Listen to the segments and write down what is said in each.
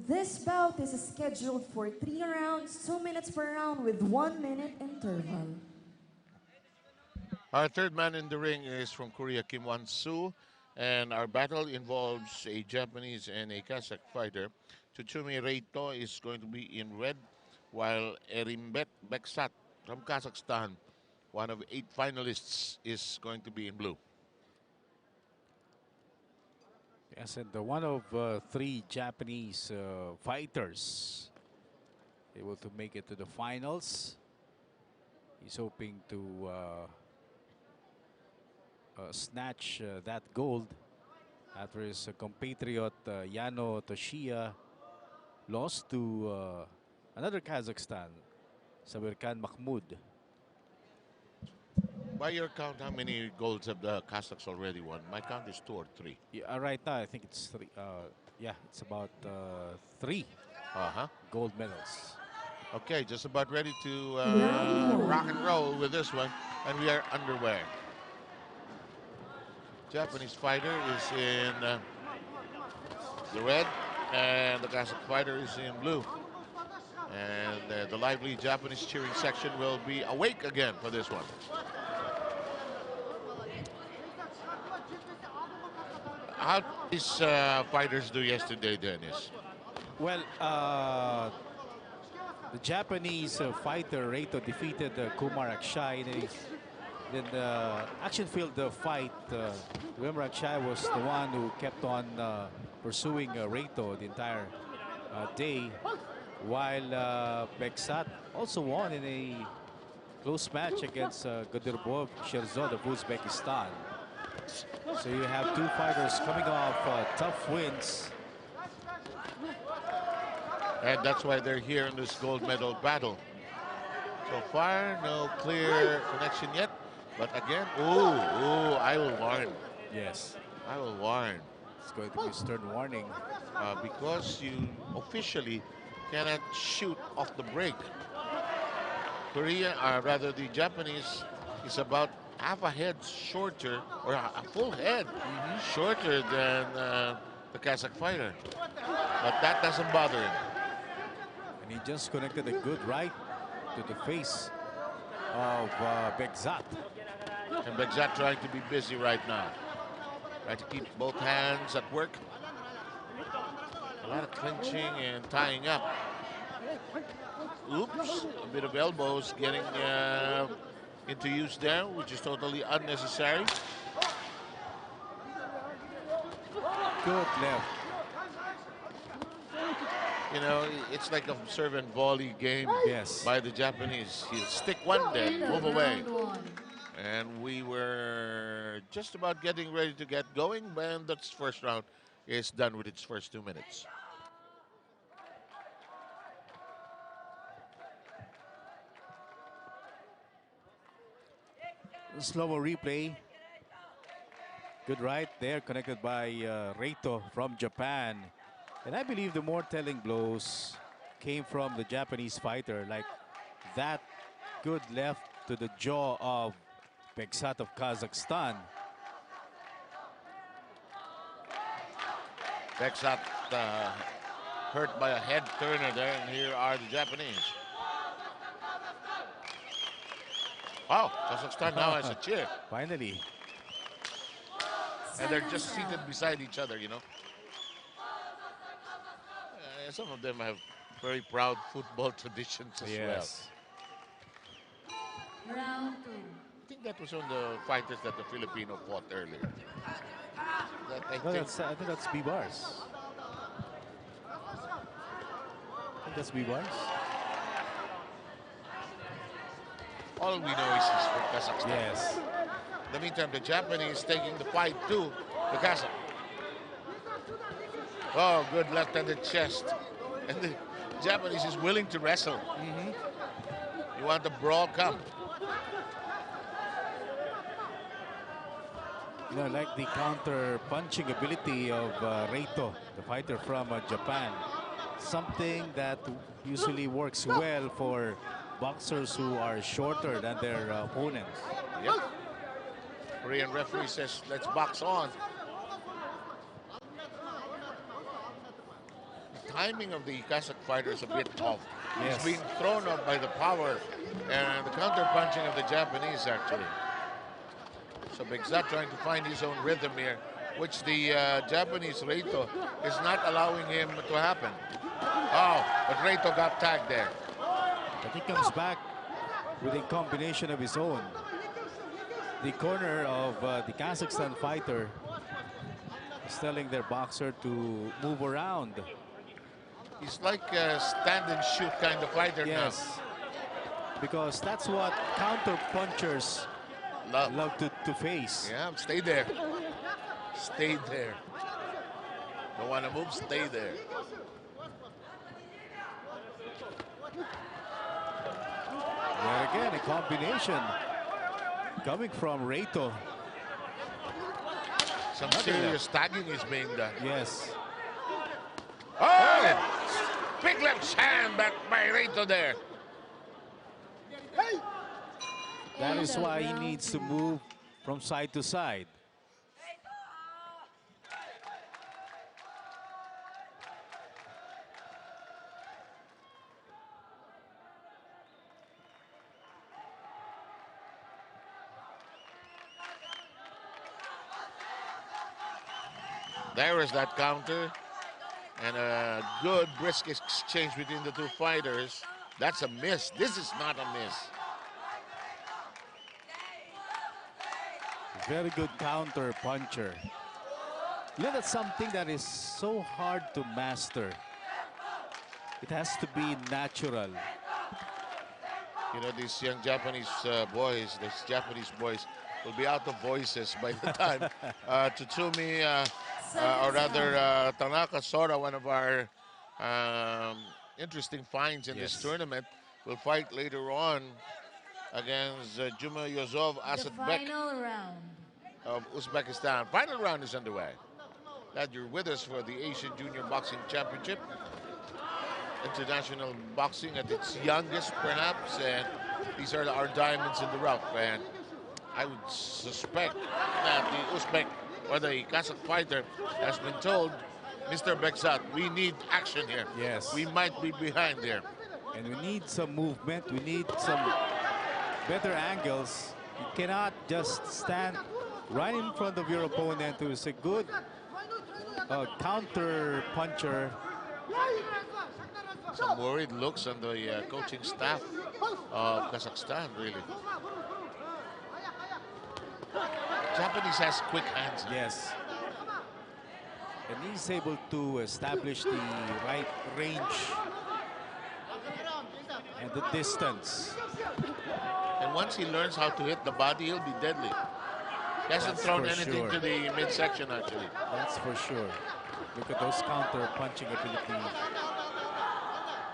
This bout is scheduled for 3 rounds, 2 minutes per round with 1 minute interval. Our third man in the ring is from Korea, Kim Wan-soo, and our battle involves a Japanese and a Kazakh fighter. Tsutsumi Reito is going to be in red, while Erimbet Bekzat from Kazakhstan, one of 8 finalists, is going to be in blue. Yes, and one of 3 Japanese fighters able to make it to the finals. He's hoping to snatch that gold after his compatriot Yano Toshiya lost to another Kazakhstan, Sabirkan Mahmoud. By your count, how many golds have the Kazakhs already won? My count is 2 or 3. Yeah, right now I think it's 3. Yeah, it's about 3 Uh-huh. gold medals. Okay, just about ready to Round rock one. and roll with this one, and we are underway. Japanese fighter is in the red, and the Kazakh fighter is in blue. And the lively Japanese cheering section will be awake again for this one. How did these fighters do yesterday, Dennis? Well, the Japanese fighter Reito defeated Kumar Akshay in the action-filled fight. Kumar Akshay was the one who kept on pursuing Reito the entire day, while Bekzat also won in a close match against Godirbov Sherzod of Uzbekistan. So you have 2 fighters coming off tough wins. And that's why they're here in this gold medal battle. So far, no clear connection yet. But again, I will warn. Yes, I will warn. it's going to be a stern warning. Because you officially cannot shoot off the break. Korea, rather the Japanese, is about half a head shorter, or a full head shorter than the Kazakh fighter. But that doesn't bother him. And he just connected a good right to the face of Bekzat. And Bekzat trying to be busy right now. Trying to keep both hands at work. A lot of clinching and tying up. Oops, a bit of elbows getting into use there, which is totally unnecessary. Good left. You know, it's like a serve and volley game Yes. by the Japanese. He'll stick one, then End of move away. round one. And we were just about getting ready to get going, and that first round is done with its first 2 minutes. Slow-mo replay. Good right there, connected by Reito from Japan. And I believe the more telling blows came from the Japanese fighter, like that good left to the jaw of Bekzat of Kazakhstan. Bekzat hurt by a head turner there, and here are the Japanese. Oh, Kazakhstan now has a chair. Finally. And they're just seated beside each other, you know. Some of them have very proud football traditions as well. Round 2. I think that was on the fighters that the Filipino fought earlier. I think that's B-Bars. I think that's B-Bars. All we know is he's from Kazakhstan. Yes. In the meantime, the Japanese taking the fight to the Kazakh. Oh, good left-handed chest. And the Japanese is willing to wrestle. You want the brawl, come. You know, I like the counter-punching ability of Reito, the fighter from Japan. Something that usually works well for boxers who are shorter than their opponents. Yep. Korean referee says, let's box on. timing of the Kazakh fighter is a bit off. Yes. He's being thrown off by the power and the counter punching of the Japanese, actually. So Bekzat trying to find his own rhythm here, which the Japanese Reito is not allowing him to happen. Oh, but Reito got tagged there. But he comes back with a combination of his own. The corner of the Kazakhstan fighter is telling their boxer to move around. He's like a stand and shoot kind of fighter Yes, because that's what counter punchers now. love to face. Yeah, stay there. Stay there. Don't want to move, stay there. And again, a combination coming from Reito. Some serious tagging is being done. Yes. Oh! Big left hand back by Reito there. That is why he needs to move from side to side. There is that counter. And a good brisk exchange between the two fighters. That's a miss. This is not a miss. Very good counter puncher. You know, that's something that is so hard to master. It has to be natural. You know, these young Japanese boys, these Japanese boys will be out of voices by the time Tsutsumi, or rather Tanaka Sora, one of our interesting finds in this tournament, will fight later on against Juma Yozov Asadbek Final round. of Uzbekistan. Final round is underway. Glad you're with us for the Asian Junior Boxing Championship. International boxing at its youngest, perhaps, and these are our diamonds in the rough. And I would suspect that the Uzbek or the Kazakh fighter has been told, Mr. Bekzat, we need action here. Yes. We might be behind there. And we need some movement. We need some better angles. You cannot just stand right in front of your opponent who is a good counter puncher. Some worried looks on the coaching staff of Kazakhstan, really. Japanese has quick hands. Yes. And he's able to establish the right range and the distance. And once he learns how to hit the body, he'll be deadly. He hasn't That's thrown for anything sure. to the midsection, actually. That's for sure. Look at those counter punching ability.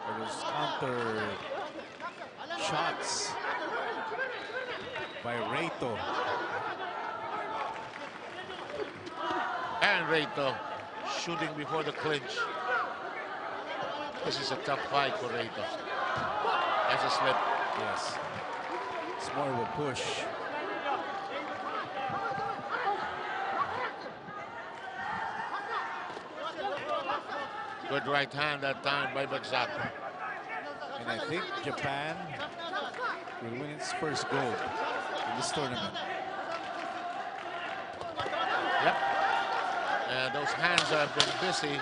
Or those counter shots by Reito. And Reito shooting before the clinch. This is a tough fight for Reito. That's a slip. Yes. It's more of a push. Good right hand that time by Bekzat. And I think Japan will win its first gold in this tournament. Yep. And those hands have been busy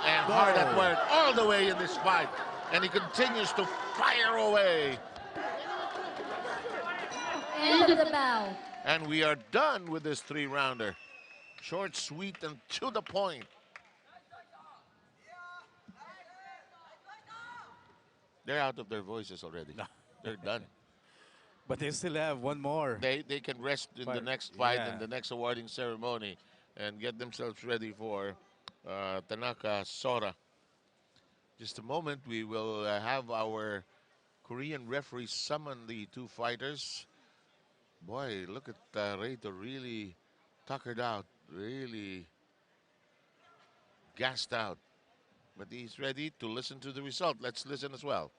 and hard at work all the way in this fight. And he continues to fire away. End of the bout. And we are done with this three-rounder. Short, sweet, and to the point. They're out of their voices already. They're done. But they still have one more. They can rest in the next fight and the next awarding ceremony and get themselves ready for Tanaka Sora. Just a moment, we will have our Korean referee summon the two fighters. Boy, look at Reito really tuckered out, really gassed out. But he's ready to listen to the result. Let's listen as well.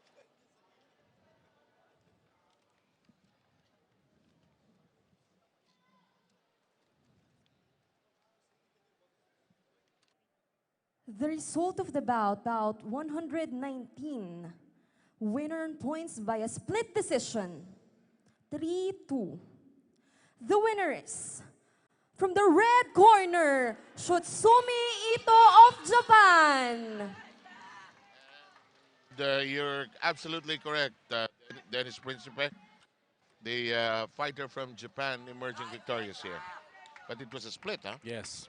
The result of the bout 119. Winner on points via split decision. 3-2. The winner is, from the red corner, Tsutsumi Ito of Japan. You're absolutely correct, Dennis Principe. The fighter from Japan emerging victorious here. But it was a split, huh? Yes.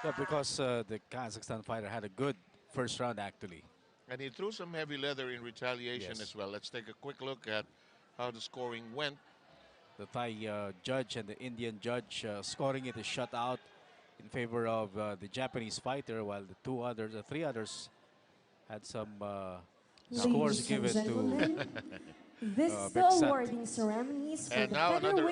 Yeah, because the Kazakhstan fighter had a good first round actually. And he threw some heavy leather in retaliation Yes. as well. Let's take a quick look at how the scoring went. The Thai judge and the Indian judge scoring it a shutout in favor of the Japanese fighter, while the three others had some scores Ladies and given to gentlemen, this is the Bekzat. awarding ceremonies for And the now another featherweight